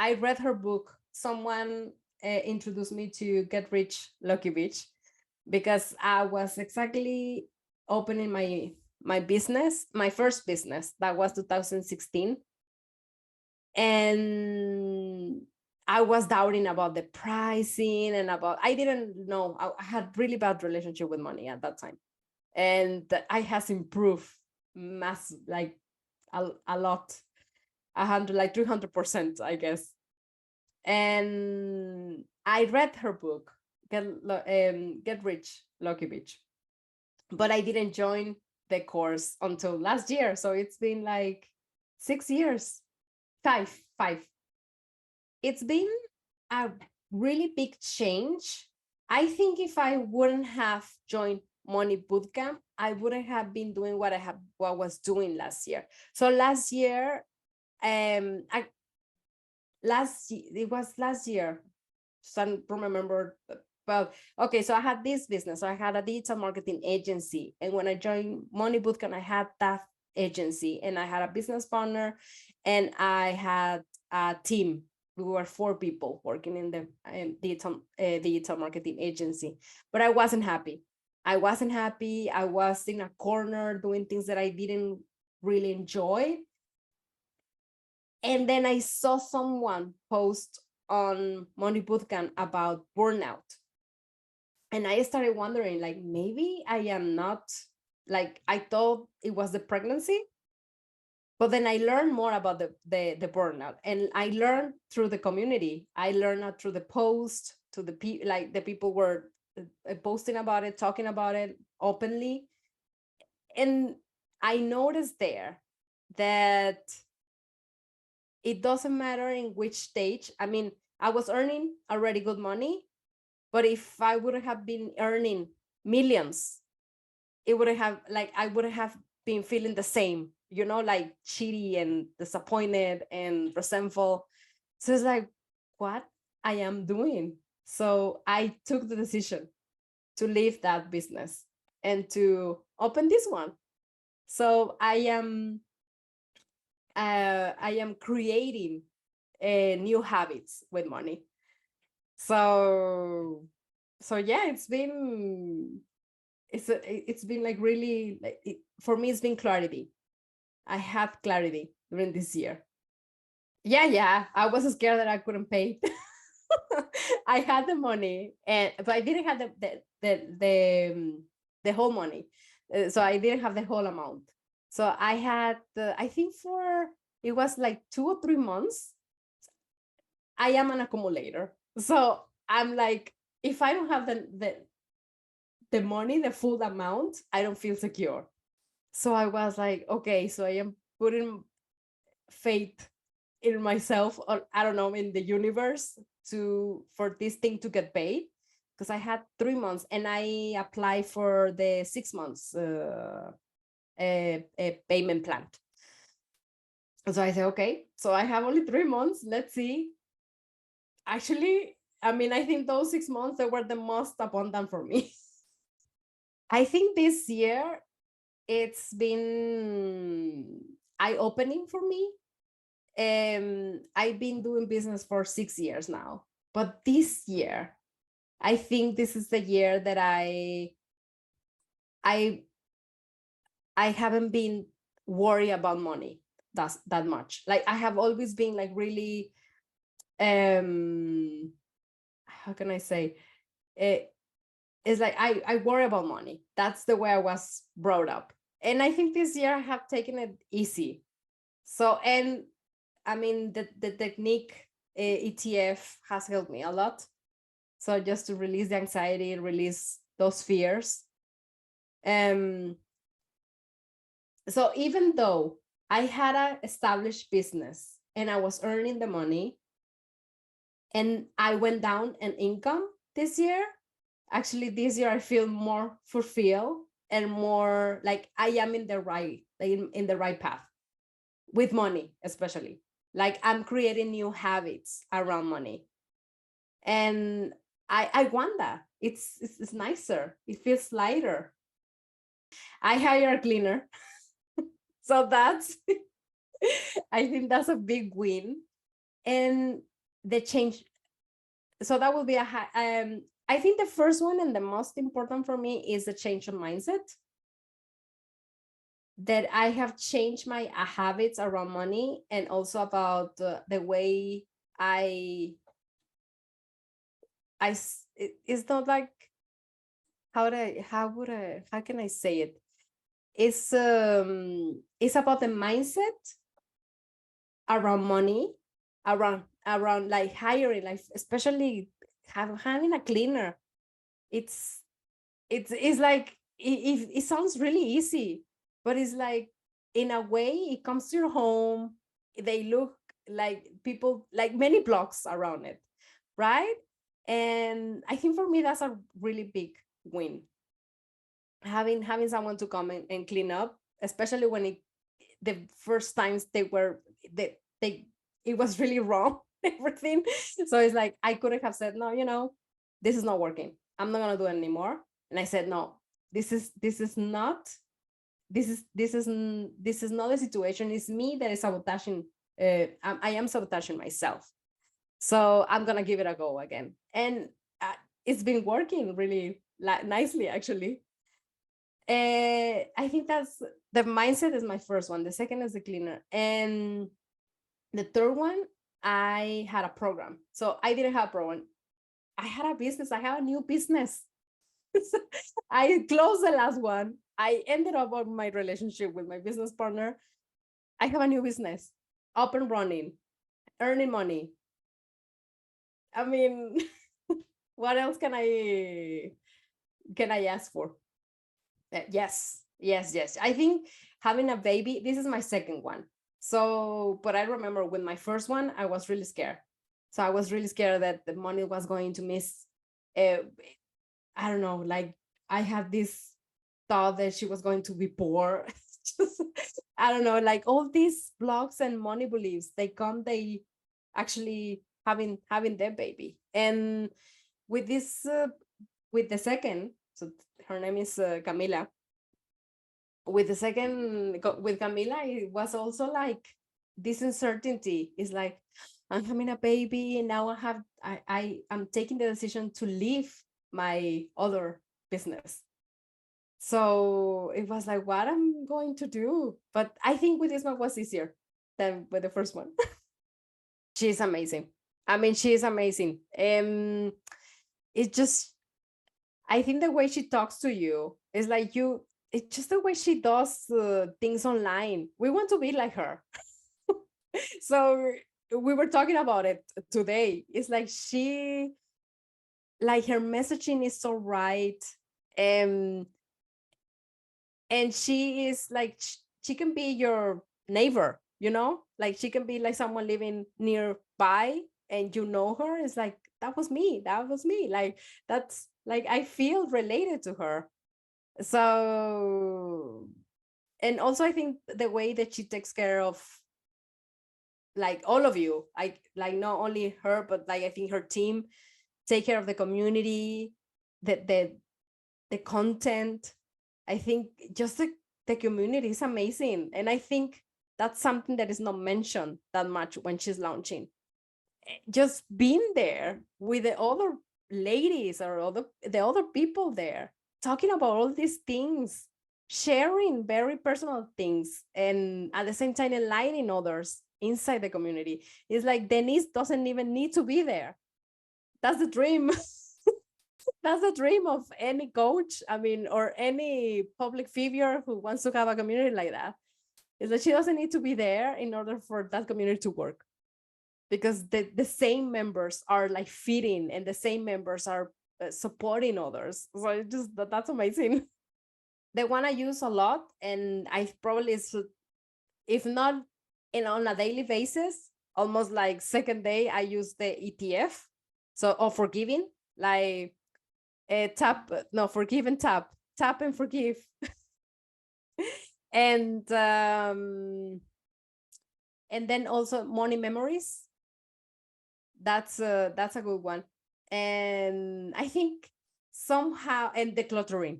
I read her book. Someone introduced me to Get Rich, Lucky Bitch, because I was exactly opening my business, my first business. That was 2016. And I was doubting about the pricing and I didn't know. I had really bad relationship with money at that time. And I has improved like a lot, 100, like 300%, I guess. And I read her book, Get Rich, Lucky Bitch, but I didn't join the course until last year. So it's been like 6 years, five. It's been a really big change. I think if I wouldn't have joined Money Bootcamp, I wouldn't have been doing what I was doing last year. So last year, it was last year. So I don't remember. Well, okay, so I had this business. So I had a digital marketing agency. And when I joined Money Bootcamp, I had that agency and I had a business partner and I had a team. We were 4 people working in the digital marketing agency, but I wasn't happy. I was in a corner doing things that I didn't really enjoy. And then I saw someone post on Money Bootcamp about burnout. And I started wondering, like, maybe I am not, like, I thought it was the pregnancy. But then I learned more about the burnout, and I learned through the community. I learned through the post, to the the people were posting about it, talking about it openly. And I noticed there that it doesn't matter in which stage. I mean, I was earning already good money, but if I would have been earning millions, it would have, like, I would have been feeling the same, like shitty and disappointed and resentful. So it's like, what I am doing. So I took the decision to leave that business and to open this one. So I am creating new habits with money. So yeah, it's been like really, like, for me, it's been clarity. I had clarity during this year. Yeah, I was scared that I couldn't pay. I had the money, but I didn't have the whole money. So I didn't have the whole amount. So I had, I think it was like 2 or 3 months. I am an accumulator. So I'm like, if I don't have the money, the full amount, I don't feel secure. So I was like, okay, so I am putting faith in myself, or I don't know, in the universe, for this thing to get paid, because I had 3 months and I applied for the 6 months a payment plan. So I said, okay, so I have only 3 months. Let's see. Actually, I mean, I think those 6 months, they were the most abundant for me. I think this year it's been eye-opening for me. I've been doing business for 6 years now, but this year, I think this is the year that I haven't been worried about money that much. Like, I have always been like really, how can I say, it's like I worry about money. That's the way I was brought up. And I think this year I have taken it easy. So, and I mean, the technique ETF has helped me a lot. So just to release the anxiety, release those fears. So even though I had an established business and I was earning the money, and I went down in income this year, actually this year I feel more fulfilled and more like I am in the right path with money, especially. Like, I'm creating new habits around money, and I want that. It's nicer. It feels lighter. I hire a cleaner, so that's I think that's a big win. And the change. So that will be I think the first one and the most important for me is the change of mindset, that I have changed my habits around money, and also about the way I it's not like, how can I say it? It's about the mindset around money, around like hiring, like especially having a cleaner. It's like it sounds really easy, but it's like, in a way, it comes to your home. They look like people, like many blocks around it, right? And I think for me that's a really big win, having someone to come and clean up, especially when the first times they it was really wrong, everything. So it's like, I could have said, no, this is not working, I'm not going to do it anymore. And I said, no, this is not, this is not a situation. It's me that is sabotaging. I am sabotaging myself. So I'm going to give it a go again. And it's been working really nicely, actually. I think that's the mindset is my first one. The second is the cleaner. And the third one, I had a program. So I didn't have a program. I had a business. I have a new business. I closed the last one. I ended up on my relationship with my business partner. I have a new business, up and running, earning money. I mean, what else can I ask for? Yes. I think having a baby, this is my second one. So, but I remember with my first one, I was really scared. So I was really scared that the money was going to miss. I don't know, like I had this thought that she was going to be poor. Just, I don't know, like all these blogs and money beliefs, they actually having their baby. And with this, with the second, so her name is Camila. With the second, with Camila, it was also like this uncertainty. It's like, I'm having a baby, and now I'm taking the decision to leave my other business. So it was like, what I'm going to do. But I think with this one was easier than with the first one. She's amazing. I mean, she is amazing. It just, I think the way she talks to you is like it's just the way she does things online. We want to be like her. So we were talking about it today. It's like like her messaging is so right. And she is like, she can be your neighbor, like she can be like someone living nearby, and her. It's like, that was me. Like, that's like, I feel related to her. So, and also I think the way that she takes care of like all of you, like not only her, but like I think her team take care of the community, the content. I think just the community is amazing. And I think that's something that is not mentioned that much when she's launching. Just being there with the other ladies or the other people there, talking about all these things, sharing very personal things, and at the same time enlightening others inside the community. It's like Denise doesn't even need to be there. That's the dream. That's the dream of any coach, I mean, or any public figure who wants to have a community like that. Is that she doesn't need to be there in order for that community to work, because the same members are like feeding, and the same members are supporting others. So it just that's amazing. The one I use a lot, and I probably, if not on a daily basis, almost like second day, I use the ETF. So, or forgiving, like forgive and tap and forgive. And then also money memories. That's a good one. And I think somehow, and decluttering,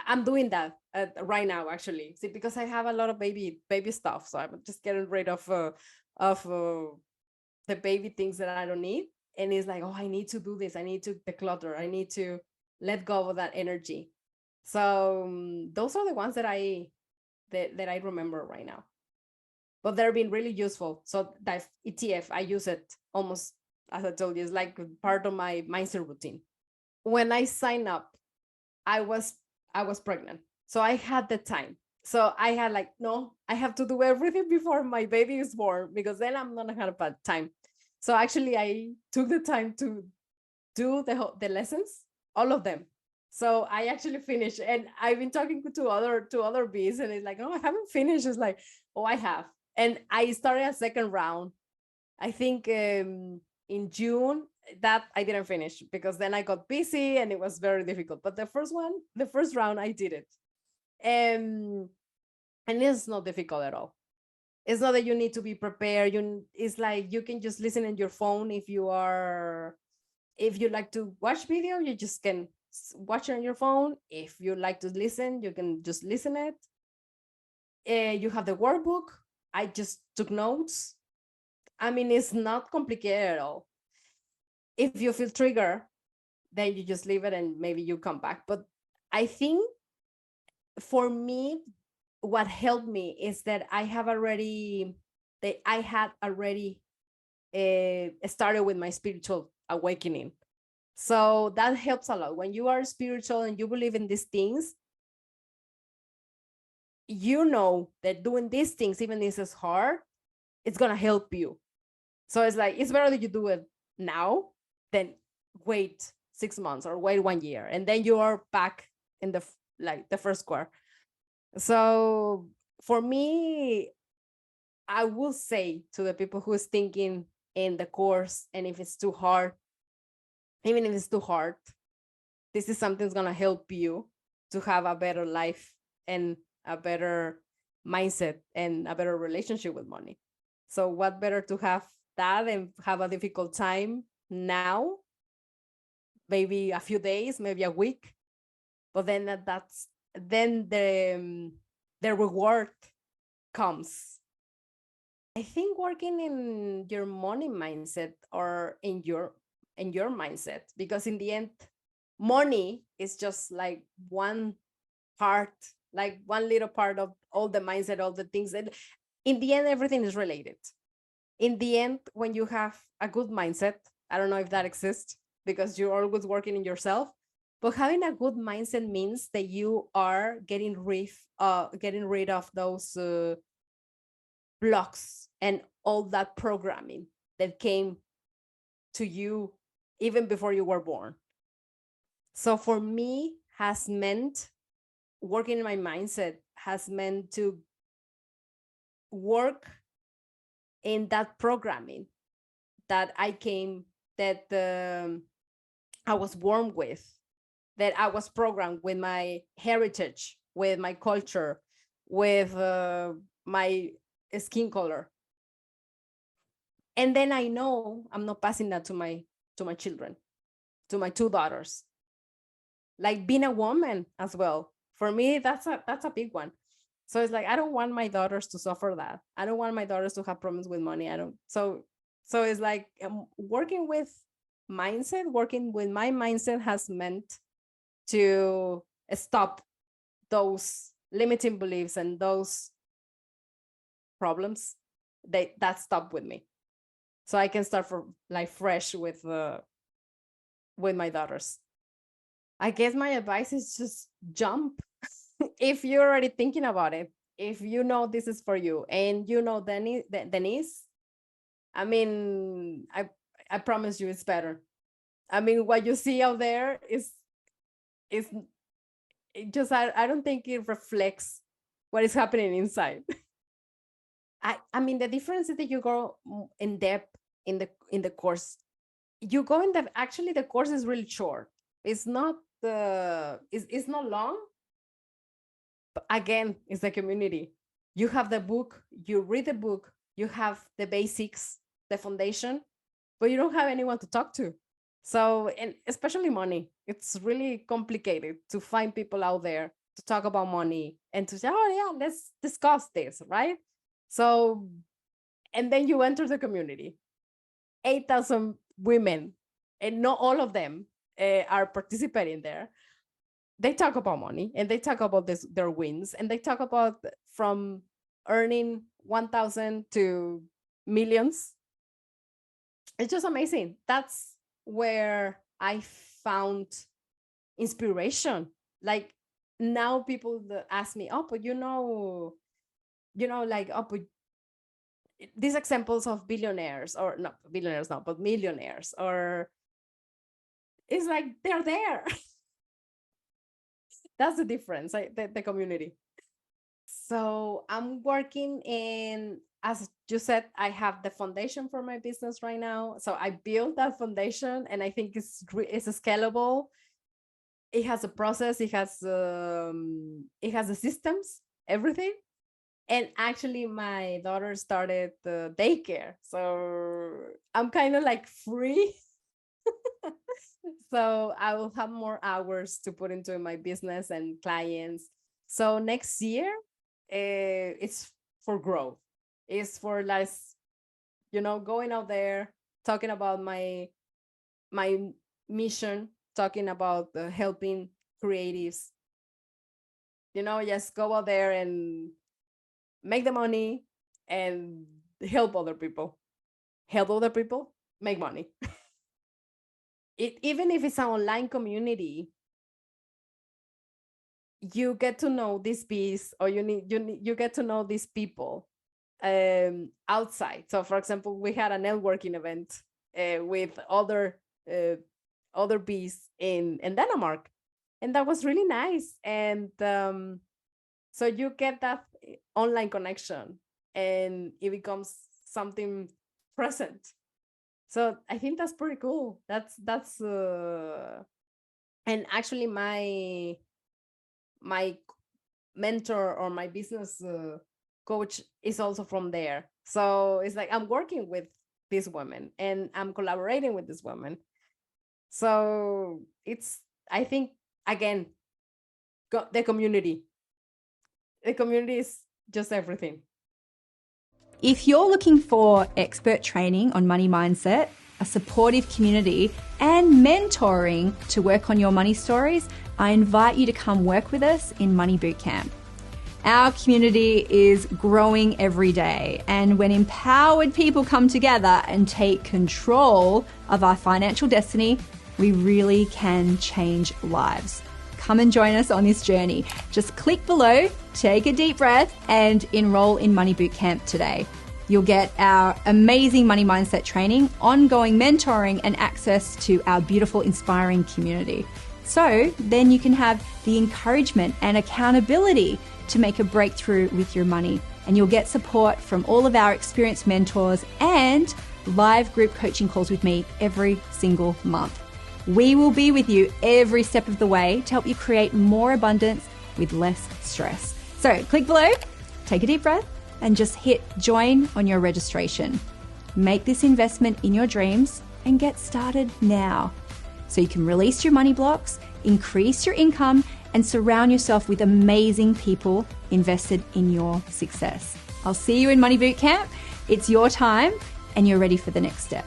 I'm doing that right now, actually. See, because I have a lot of baby stuff, so I'm just getting rid of the the baby things that I don't need. And it's like, oh, I need to do this. I need to declutter. I need to let go of that energy. So those are the ones that I remember right now. But they're been really useful. So that ETF, I use it almost, as I told you, it's like part of my mindset routine. When I signed up, I was pregnant. So I had the time. So I had like, no, I have to do everything before my baby is born, because then I'm not gonna have time. So actually I took the time to do the lessons, all of them. So I actually finished, and I've been talking to other bees, and it's like, oh, I haven't finished. It's like, oh, I have. And I started a second round, I think in June, that I didn't finish because then I got busy and it was very difficult. But the first round, I did it. And it's not difficult at all. It's not that you need to be prepared. It's like you can just listen in your phone. If you like to watch video, you just can watch it on your phone. If you like to listen, you can just listen it. You have the workbook. I just took notes. I mean, it's not complicated at all. If you feel triggered, then you just leave it and maybe you come back. But I think for me, what helped me is that I had already started with my spiritual awakening. So that helps a lot. When you are spiritual and you believe in these things, you know that doing these things, even if it's hard, it's going to help you. So it's like, it's better that you do it now than wait 6 months or wait 1 year. And then you are back in the first quarter. So for me, I will say to the people who is thinking in the course, and if it's too hard, even if it's too hard, this is something that's going to help you to have a better life and a better mindset and a better relationship with money. So what better to have that and have a difficult time now, maybe a few days, maybe a week, but then then the reward comes. I think working in your money mindset or in your mindset, because in the end, money is just like one part, like one little part of all the mindset, all the things. And in the end, everything is related. In the end, when you have a good mindset, I don't know if that exists because you're always working in yourself, but having a good mindset means that you are getting rid of those blocks and all that programming that came to you even before you were born. So for me, has meant working in my mindset has meant to work in that programming that I was born with, that I was programmed with my heritage, with my culture, with my skin color. And then I know I'm not passing that to my children, to my 2 daughters. Like being a woman as well. For me, that's a big one. So it's like, I don't want my daughters to suffer that. I don't want my daughters to have problems with money. So it's like working with my mindset has meant to stop those limiting beliefs and those problems that stop with me. So I can start fresh with my daughters. I guess my advice is just jump. If you're already thinking about it, if you know this is for you, and you know Denise, I mean, I promise you it's better. I mean, what you see out there is just, I don't think it reflects what is happening inside. I mean, the difference is that you go in depth in the course. You go in actually the course is really short. It's not it's not long. But again, it's the community. You have the book, you read the book, you have the basics, the foundation, but you don't have anyone to talk to. So, and especially money, it's really complicated to find people out there to talk about money and to say, oh yeah, let's discuss this, right? So, and then you enter the community. 8,000 women, and not all of them are participating there. They talk about money, and they talk about their wins, and they talk about from earning 1,000 to millions. It's just amazing. That's where I found inspiration. Like now people ask me, oh, but like, oh, but these examples of billionaires, or not billionaires, no, but millionaires, or it's like they're there. That's the difference, the community. So I'm working in, as you said, I have the foundation for my business right now. So I built that foundation, and I think it's scalable. It has a process. It has the systems, everything. And actually, my daughter started the daycare, so I'm kind of like free. So I will have more hours to put into my business and clients. So next year, it's for growth. It's for less, going out there, talking about my mission, talking about helping creatives. Just go out there and make the money and help other people. Help other people make money. Even if it's an online community, you get to know this piece, or you get to know these people outside. So for example, we had a networking event with other bees in Denmark, and that was really nice. And so you get that online connection, and it becomes something present. So I think that's pretty cool. That's and actually my mentor, or my business coach, is also from there. So it's like I'm working with this woman, and I'm collaborating with this woman. So I think, again, the community is just everything. If you're looking for expert training on money mindset, a supportive community, and mentoring to work on your money stories, I invite you to come work with us in Money Bootcamp. Our community is growing every day, and when empowered people come together and take control of our financial destiny, we really can change lives. Come and join us on this journey. Just click below, take a deep breath, and enroll in Money Bootcamp today. You'll get our amazing money mindset training, ongoing mentoring, and access to our beautiful, inspiring community. So then you can have the encouragement and accountability to make a breakthrough with your money. And you'll get support from all of our experienced mentors and live group coaching calls with me every single month. We will be with you every step of the way to help you create more abundance with less stress. So click below, take a deep breath, and just hit join on your registration. Make this investment in your dreams and get started now, so you can release your money blocks, increase your income, and surround yourself with amazing people invested in your success. I'll see you in Money Bootcamp. It's your time, and you're ready for the next step.